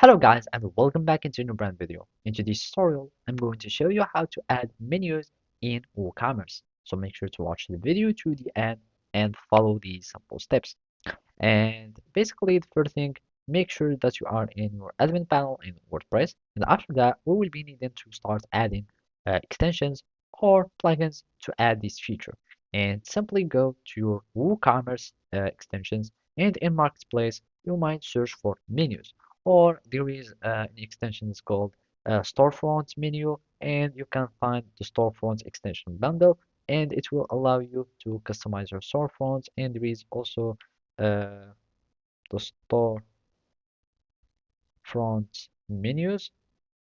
Hello guys and welcome back into a new brand video. In today's tutorial, I'm going to show you how to add menus in WooCommerce. So make sure to watch the video to the end and follow these simple steps. And basically the first thing, make sure that you are in your admin panel in WordPress. And after that, we will be needing to start adding extensions or plugins to add this feature. And simply go to your WooCommerce extensions and in Marketplace, you might search for menus or there is an extension is called storefront menu and you can find the storefront extension bundle and it will allow you to customize your storefront and there is also uh, the storefront menus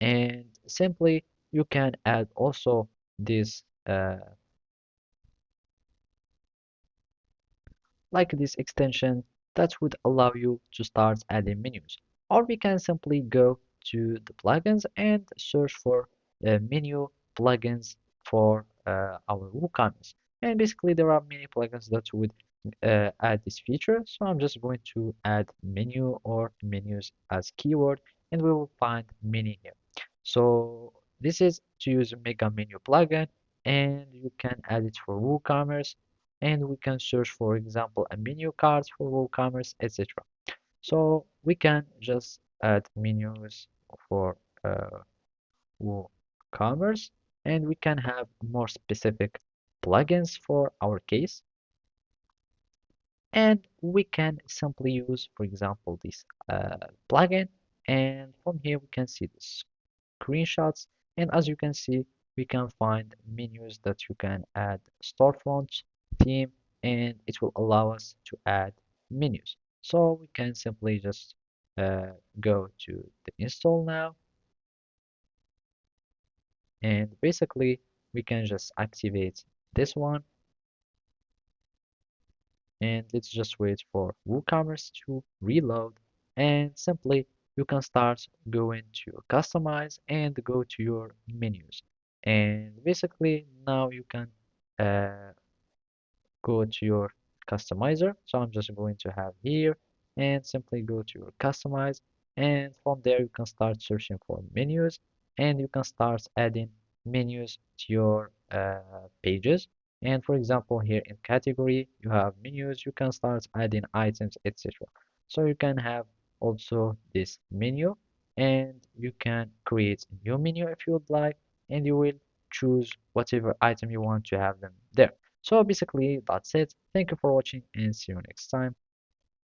and simply you can add also this like this extension that would allow you to start adding menus. Or we can simply go to the plugins and search for menu plugins for our WooCommerce. And basically there are many plugins that would add this feature. So I'm just going to add menu or menus as keyword and we will find many here. So this is to use a mega menu plugin and you can add it for WooCommerce and we can search for example a menu card for WooCommerce etc. So we can just add menus for WooCommerce and we can have more specific plugins for our case and we can simply use for example this plugin and from here we can see the screenshots and as you can see we can find menus that you can add storefront theme and it will allow us to add menus so we can simply just go to the install now and basically we can just activate this one and let's just wait for WooCommerce to reload and simply you can start going to customize and go to your menus and basically now you can uh, go to your customizer so I'm just going to have here and simply go to your customize and from there you can start searching for menus and you can start adding menus to your pages and for example here in category you have menus you can start adding items etc so you can have also this menu and you can create a new menu if you would like and you will choose whatever item you want to have them there so basically that's it. Thank you for watching and see you next time.